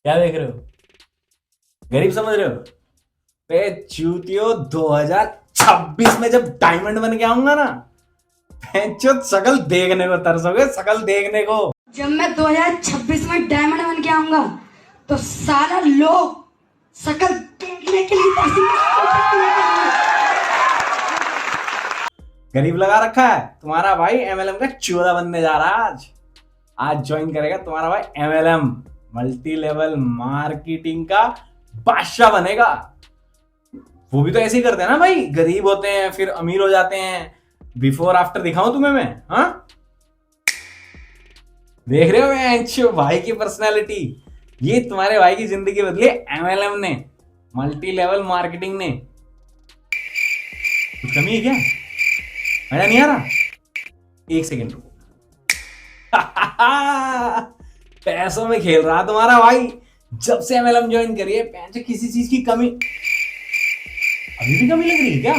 क्या देख रहे हो? गरीब समझ रहे हो? पे चूतियो 2026 में जब डायमंड बन के आऊंगा ना, पैंचो शकल देखने को तरसोगे, शकल देखने को। जब मैं 2026 में डायमंड बन के आऊंगा तो सारा लोग शकल देखने के लिए तरसेंगे। गरीब लगा रखा है तुम्हारा भाई एमएलएम का चूजा बनने जा रहा है। आज आज ज्वाइन करेगा तुम्हारा भाई एमएलएम, मल्टी लेवल मार्केटिंग का बादशाह बनेगा। वो भी तो ऐसे ही करते हैं ना भाई, गरीब होते हैं फिर अमीर हो जाते हैं। बिफोर आफ्टर दिखाऊं तुम्हें मैं? हाँ, देख रहे हो मैं भाई की पर्सनैलिटी? ये तुम्हारे भाई की जिंदगी बदली एमएलएम ने, मल्टी लेवल मार्केटिंग ने। कुछ कमी है क्या? मजा नहीं आ रहा? एक सेकेंड रुको। पैसों में खेल रहा तुम्हारा भाई। जब से एमएलएम ज्वाइन करिए किसी चीज की कमी, अभी भी कमी लग रही है क्या?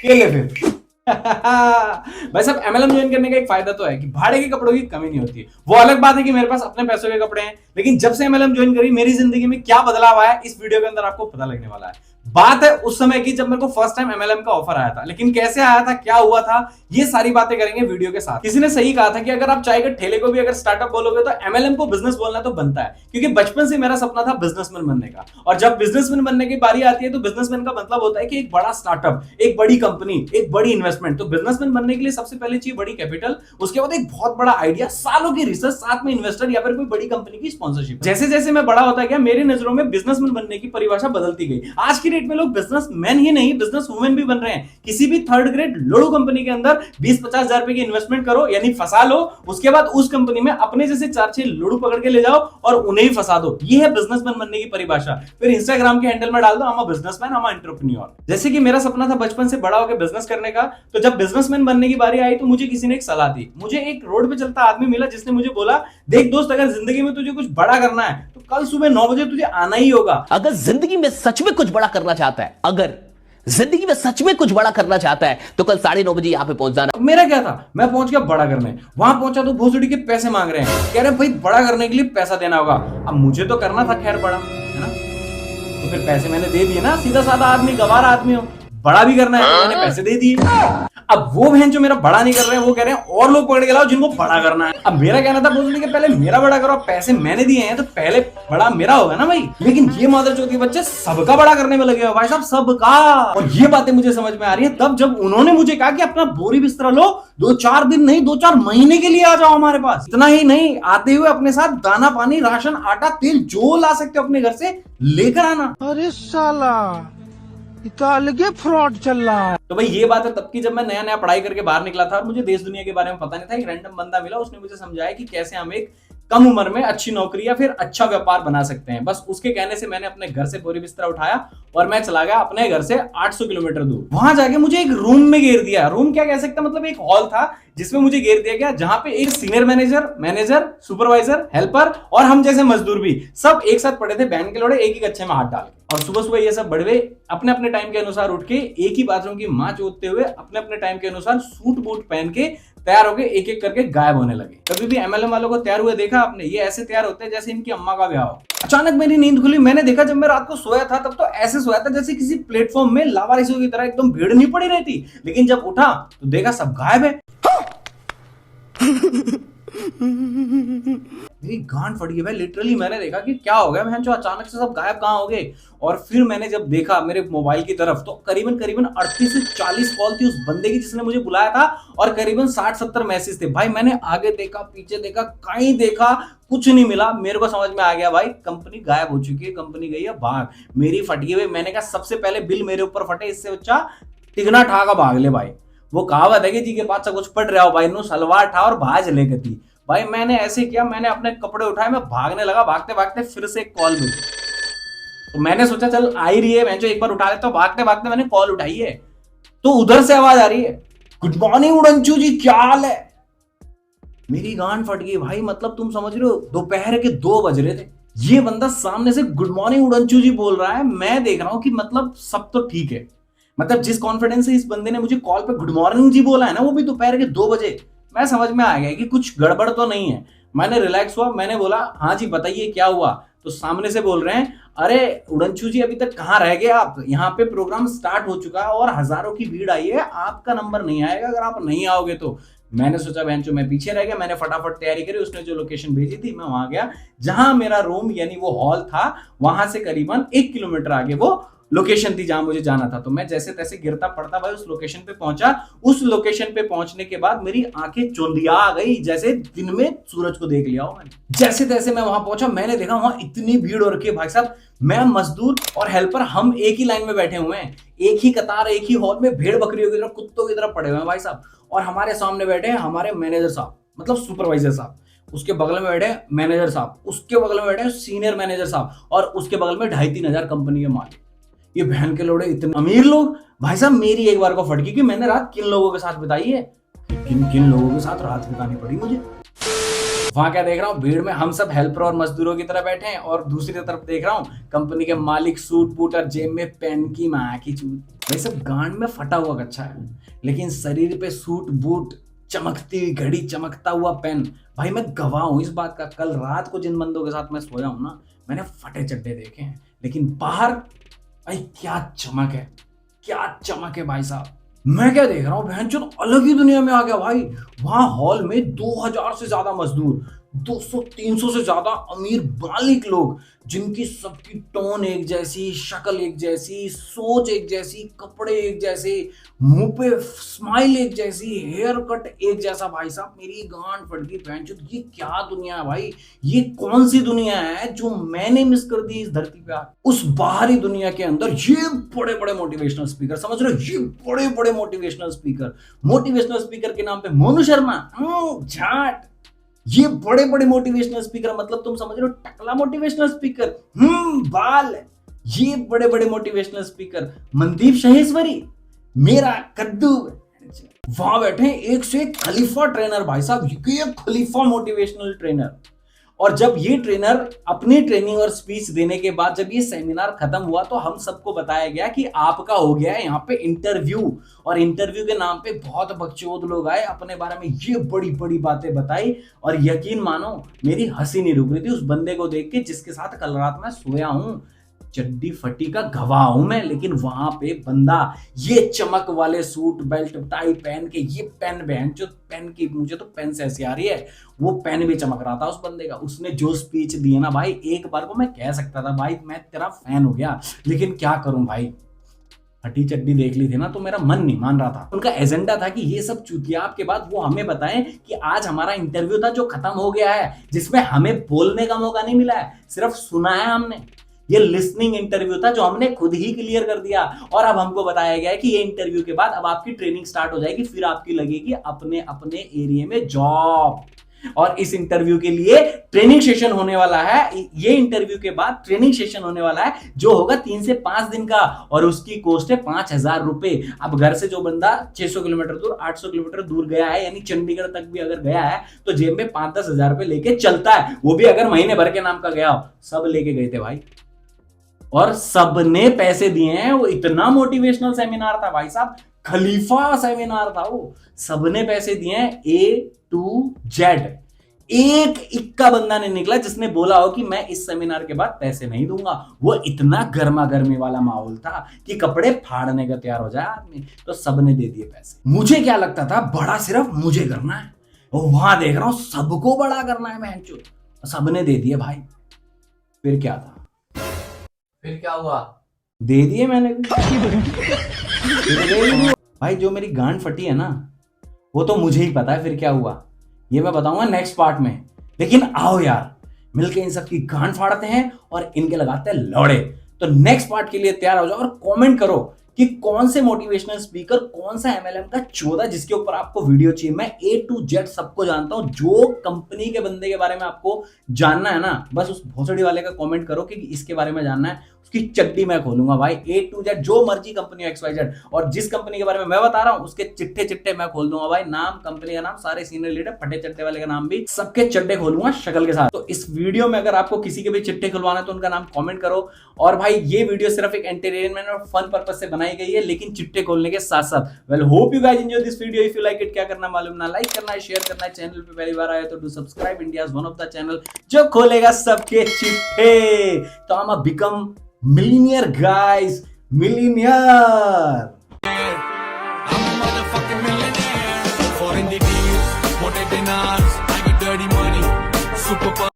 ये ले फिर। भाई साहब, एमएलएम ज्वाइन करने का एक फायदा तो है कि भाड़े के कपड़ों की कमी नहीं होती है। वो अलग बात है कि मेरे पास अपने पैसों के कपड़े हैं, लेकिन जब से एमएलएम ज्वाइन करी मेरी जिंदगी में क्या बदलाव आया इस वीडियो के अंदर आपको पता लगने वाला है। बात है उस समय की जब मेरे को फर्स्ट टाइम एमएलएम का ऑफर आया था, लेकिन कैसे आया था, क्या हुआ था, ये सारी बातें करेंगे वीडियो के साथ। किसी ने सही कहा था कि अगर आप चाय के ठेले को भी अगर स्टार्टअप बोलोगे तो एमएलएम को बिजनेस बोलना तो बनता है, क्योंकि बचपन से मेरा सपना था बिजनेसमैन बनने का। और जब बिजनेसमैन बनने की बारी आती है तो बिजनेसमैन का मतलब होता है कि एक बड़ा स्टार्टअप, एक बड़ी कंपनी, एक बड़ी इन्वेस्टमेंट। तो बिजनेसमैन बनने के लिए सबसे पहले चाहिए बड़ी कैपिटल, उसके बाद एक बहुत बड़ा आइडिया, सालों की रिसर्च, साथ में इन्वेस्टर या फिर कोई बड़ी कंपनी की स्पॉन्सरशिप। जैसे जैसे मैं बड़ा होता गया मेरी नजरों में बिजनेसमैन बनने की परिभाषा बदलती गई। आज की डेट में लोग बिजनेसमैन ही नहीं बिजनेस वुमेन भी बन रहे हैं। किसी भी थर्ड ग्रेड लोड़ू कंपनी के अंदर 20-50 हजार रुपए की इन्वेस्टमेंट करो, यानी फंसा लो, उसके बाद उस कंपनी में अपने जैसे 4-6 लोड़ू पकड़ के ले जाओ और उन्हें ही फंसा दो। ये है बिजनेसमैन बनने की परिभाषा। फिर इंस्टाग्राम के हैंडल में डाल दो, I'm a businessman, I'm a entrepreneur। जैसे कि मेरा सपना था बचपन से बड़ा होकर बिजनेस करने का, तो जब बिजनेसमैन बनने की बारी आई तो मुझे किसी ने एक सलाह दी। मुझे एक रोड पे चलता आदमी मिला जिसने मुझे बोला, देख दोस्त, अगर जिंदगी में तुझे कुछ बड़ा करना है तो कल सुबह 9 बजे तुझे आना ही होगा। अगर जिंदगी में सच में कुछ बड़ा करना चाहता है, अगर जिंदगी में सच में कुछ बड़ा करना चाहता है तो कल 9:30 बजे यहां पे पहुंच जाना। मेरा क्या था, मैं पहुंच गया बड़ा करने। वहां पहुंचा तो भोसड़ी के पैसे मांग रहे हैं, कह रहे भाई बड़ा करने के लिए पैसा देना होगा। अब मुझे तो करना था खैर बड़ा, है ना, तो फिर पैसे मैंने दे दिए ना। सीधा साधा आदमी, गवार आदमी हो, बड़ा भी करना है तो मैंने पैसे दे दिए। अब वो बहन जो मेरा बड़ा नहीं कर रहे हैं वो कह रहे हैं और लोग पकड़ के लाओ जिनको बड़ा करना है। अब मेरा कहना था बोलने के पहले मेरा बड़ा करो, पैसे मैंने दिए हैं तो पहले बड़ा मेरा होगा ना भाई। लेकिन ये मादरचोदी बच्चे सबका बड़ा करने में लगे हो भाई साहब, सबका। और ये बातें मुझे समझ में आ रही है तब जब उन्होंने मुझे कहा कि अपना बोरी बिस्तरा लो, 2-4 दिन नहीं 2-4 महीने के लिए आ जाओ हमारे पास। इतना ही नहीं, आते हुए अपने साथ दाना पानी, राशन, आटा, तेल जो ला सकते हो अपने घर से लेकर आना। अरे साला, इतना अलगे फ्रॉड चल रहा है। तो भाई ये बात है तब की जब मैं नया नया पढ़ाई करके बाहर निकला था और मुझे देश दुनिया के बारे में पता नहीं था। एक रैंडम बंदा मिला, उसने मुझे समझाया कि कैसे हम एक कम उम्र में अच्छी नौकरी या फिर अच्छा व्यापार बना सकते हैं। बस उसके कहने से मैंने अपने घर से बोरी बिस्तरा उठाया और मैं चला गया अपने घर से 800 किलोमीटर दूर। वहां जाके मुझे एक रूम में घेर दिया। रूम क्या कह सकते हैं, मतलब एक हॉल था जिसमें मुझे घेर दिया गया, जहां पे एक सीनियर मैनेजर, सुपरवाइजर, हेल्पर और हम जैसे मजदूर भी सब एक साथ पड़े थे बहन के लोड़े, एक ही कच्छे में हाथ डाल के। और सुबह सुबह ये सब बड़वे अपने अपने टाइम के अनुसार उठ के एक ही बाथरूम की मां चोदते हुए अपने अपने टाइम के अनुसार सूट बूट पहन के तैयार होके एक एक करके गायब होने लगे। कभी भी एमएलएम वालों को तैयार हुए देखा आपने? ये ऐसे तैयार होते हैं जैसे इनकी अम्मा का ब्याह हो। अचानक मेरी नींद खुली। मैंने देखा जब मैं रात को सोया था तब तो ऐसे सोया था जैसे किसी प्लेटफॉर्म में लावारिसों की तरह एकदम भीड़ नहीं पड़ी रहती, लेकिन जब उठा तो देखा सब गायब है। मेरी गांड फट गई भाई, लिटरली मैंने देखा कि क्या हो गया, जो अचानक से सब गायब कहां हो गए। और फिर मैंने जब देखा मेरे मोबाइल की तरफ तो करीबन 38 से 40 कॉल थी उस बंदे की जिसने मुझे बुलाया था और करीबन 60-70 मैसेज थे। भाई मैंने आगे देखा, पीछे देखा, कहीं देखा, कुछ नहीं मिला। मेरे को समझ में आ गया भाई कंपनी गायब हो चुकी है, कंपनी गई है भाग। मेरी फट गई भाई। मैंने कहा सबसे पहले बिल मेरे ऊपर फटे, इससे अच्छा तिगना ठाका भाग ले भाई। वो कहावत है कि जी के पास से कुछ पड़ रहा हो भाई, नो सलवार ठा और भाज लेके थी। भाई मैंने ऐसे किया, मैंने अपने कपड़े उठाए, मैं भागने लगा। भागते भागते फिर से एक कॉल मिली तो मैंने सोचा चल आ ही रही है, मैं जो एक बार उठा लेता हूं। भागते भागते मैंने कॉल उठाई है तो उधर से आवाज आ रही है, गुड मॉर्निंग उड़नचू जी, क्या हाल है। मेरी गांड फट गई भाई। मतलब तुम समझ रहे हो, दोपहर के 2 बज रहे थे, ये बंदा सामने से गुड मॉर्निंग उड़नचू जी बोल रहा है। मैं देख रहा हूं कि मतलब सब तो ठीक है, मतलब जिस कॉन्फिडेंस से इस बंदे ने मुझे कॉल पे गुड मॉर्निंग जी बोला है ना, वो भी दोपहर के 2 बजे, मैं समझ में आ गया कि कुछ गड़बड़ तो नहीं है। मैंने रिलैक्स हुआ, मैंने बोला हाँ जी बताइए क्या हुआ। तो सामने से बोल रहे हैं, अरे उड़नछू जी अभी तक कहाँ रह गए आप, यहाँ पे प्रोग्राम स्टार्ट हो चुका है और हजारों की भीड़ आई है, आपका नंबर नहीं आएगा अगर आप नहीं आओगे तो। मैंने सोचा बहन मैं पीछे रह गया, मैंने फटाफट तैयारी करी, उसने जो लोकेशन भेजी थी मैं वहां गया जहां मेरा रूम यानी वो हॉल था, वहां से करीबन 1 किलोमीटर आगे वो लोकेशन थी जहां मुझे जाना था। तो मैं जैसे तैसे गिरता पड़ता भाई उस लोकेशन पे पहुंचा। उस लोकेशन पे पहुंचने के बाद मेरी आंखें चौंधिया आ गई, जैसे दिन में सूरज को देख लिया हो मैंने। जैसे तैसे मैं वहां पहुंचा, मैंने देखा वहां इतनी भीड़ हो रखी है भाई साहब, मैं मजदूर और हेल्पर हम एक ही लाइन में बैठे हुए हैं, एक ही कतार एक ही हॉल में भेड़ बकरियों की तरह कुत्तों की तरह पड़े हुए हैं भाई साहब। और हमारे सामने बैठे हैं हमारे मैनेजर साहब, मतलब सुपरवाइजर साहब, उसके बगल में बैठे मैनेजर साहब, उसके बगल में बैठे सीनियर मैनेजर साहब, और उसके बगल में 2,500-3 हजार कंपनी के मालिक। ये बहन के लोड़े इतने अमीर लोग भाई साहब। मेरी एक बार को फटकी कि मैंने रात किन लोगों के साथ बिताई है, किन किन लोगों के साथ रात बितानी पड़ी मुझे। वहां क्या देख रहा हूँ, भीड़ में हम सब हेल्पर और मजदूरों की तरह बैठे हैं, और दूसरी तरफ देख रहा हूँ कंपनी के मालिक सूट बूट और जेब में पेन की माँ की चूत। भाई सब गांड में फटा हुआ कच्चा है, लेकिन शरीर पे सूट बूट, चमकती हुई घड़ी, चमकता हुआ पेन। भाई मैं गवाह हूं इस बात का, कल रात को जिन बंदों के साथ मैं सोया हूं ना, मैंने फटे चड्डे देखे हैं, लेकिन बाहर भाई क्या चमक है, क्या चमक है भाई साहब। मैं क्या देख रहा हूँ, बहन चोद अलग ही दुनिया में आ गया भाई। वहां हॉल में 2,000 से ज्यादा मजदूर, 200-300 से ज्यादा अमीर मालिक लोग, जिनकी सबकी टोन एक जैसी, शक्ल एक जैसी, सोच एक जैसी, कपड़े एक जैसे, मुंह पे स्माइल एक जैसी, हेयर कट एक जैसा। भाई साहब मेरी गांड फट गई, बहनचोद ये क्या दुनिया है भाई, ये कौन सी दुनिया है जो मैंने मिस कर दी इस धरती पे। उस बाहरी दुनिया के अंदर ये बड़े बड़े मोटिवेशनल स्पीकर, समझ रहे हो, ये बड़े बड़े मोटिवेशनल स्पीकर के नाम पे मोनू शर्मा, झाट, ये बड़े बड़े मोटिवेशनल स्पीकर, मतलब तुम समझ रहे हो टकला मोटिवेशनल स्पीकर, बाल, ये बड़े बड़े मोटिवेशनल स्पीकर, मनदीप शाहेश्वरी, मेरा कद्दू। वहां बैठे एक से एक खलीफा ट्रेनर भाई साहब, ये खलीफा मोटिवेशनल ट्रेनर। और जब ये ट्रेनर अपनी ट्रेनिंग और स्पीच देने के बाद जब ये सेमिनार खत्म हुआ तो हम सबको बताया गया कि आपका हो गया है यहाँ पे इंटरव्यू। और इंटरव्यू के नाम पे बहुत बकचोद लोग आए, अपने बारे में ये बड़ी बड़ी बातें बताई, और यकीन मानो मेरी हंसी नहीं रुक रही थी उस बंदे को देख के जिसके साथ कल रात मैं सोया हूं। चड्डी फटी का गवाह हूं मैं, लेकिन वहां पे बंदा ये चमक वाले सूट बेल्ट टाई पहन के, ये पेन बहन जो पेन की, मुझे तो पेन से ऐसी आ रही है, वो पेन भी चमक रहा था उस बंदे का। उसने जो स्पीच दी है ना भाई, एक बार को मैं कह सकता था भाई मैं तेरा फैन हो गया, लेकिन क्या करूं भाई, फटी चड्डी देख ली थी ना तो मेरा मन नहीं मान रहा था। उनका एजेंडा था कि ये सब चुतियाब के बाद वो हमें बताएं कि आज हमारा इंटरव्यू था जो खत्म हो गया है, जिसमें हमें बोलने का मौका नहीं मिला है, सिर्फ सुना है हमने। ये लिसनिंग इंटरव्यू था जो हमने खुद ही क्लियर कर दिया, और अब हमको बताया गया है कि ये इंटरव्यू के बाद अब आपकी ट्रेनिंग स्टार्ट हो जाएगी, फिर आपकी लगेगी अपने अपने एरिया में जॉब। और इस इंटरव्यू के लिए ट्रेनिंग सेशन होने वाला है, ये इंटरव्यू के बाद ट्रेनिंग सेशन होने वाला है जो होगा 3 से 5 दिन का, और उसकी कॉस्ट है 5,000 रुपए। अब घर से जो बंदा 600 किलोमीटर दूर, 800 किलोमीटर दूर गया है, यानी चंडीगढ़ तक भी अगर गया है तो जेब में 5-10 हजार रुपए लेके चलता है, वो भी अगर महीने भर के नाम का गया हो। सब लेके गए थे भाई, और सबने पैसे दिए हैं। वो इतना मोटिवेशनल सेमिनार था भाई साहब, खलीफा सेमिनार था वो, सबने पैसे दिए हैं A to Z। एक इक्का बंदा ने निकला जिसने बोला हो कि मैं इस सेमिनार के बाद पैसे नहीं दूंगा। वो इतना गर्मा गर्मी वाला माहौल था कि कपड़े फाड़ने का तैयार हो जाए आदमी, तो सबने दे दिए पैसे। मुझे क्या लगता था बड़ा सिर्फ मुझे करना है, और वहां देख रहा हूं सबको बड़ा करना है बहनचोद, सबने दे दिए भाई। फिर क्या था, फिर क्या हुआ, दे दिए मैंने भी। भाई जो मेरी गांड फटी है ना, वो तो मुझे ही पता है फिर क्या हुआ, ये मैं बताऊंगा नेक्स्ट पार्ट में। लेकिन आओ यार मिलके इन सब की गांड फाड़ते हैं और इनके लगाते हैं लौड़े। तो नेक्स्ट पार्ट के लिए तैयार हो जाओ और कमेंट करो कि कौन से मोटिवेशनल स्पीकर, कौन सा MLM का 14 जिसके ऊपर आपको वीडियो चाहिए। मैं A to Z सबको जानता हूं, जो कंपनी के बंदे के बारे में आपको जानना है ना, बस उस भोसड़ी वाले का कमेंट करो कि इसके बारे में जानना है, उसकी चड्डी मैं खोलूंगा भाई। A to Z जो मर्जी कंपनी XYZ, और जिस कंपनी के बारे में मैं बता रहा हूं उसके चिट्टे चिट्टे मैं खोल दूंगा भाई, नाम, कंपनी का नाम, सारे सीनियर लीडर, फटे चट्टे वाले का नाम भी, सबके चड्डे खोलूंगा शक्ल के साथ। तो इस वीडियो में अगर आपको किसी के भी चिट्टे खुलवाना है तो उनका नाम कमेंट करो। और भाई ये वीडियो सिर्फ एक एंटरटेनमेंट और फन पर्पस से बनाई बनाई गई है, लेकिन चिट्टे खोलने के साथ साथ। Well hope you guys enjoy this video. If you like it, क्या करना मालूम ना, लाइक करना है, शेयर करना है, चैनल पे पहली बार आए तो do subscribe, India one of the channel जो खोलेगा सबके चिट्टे। तो I am become millionaire guys, millionaire.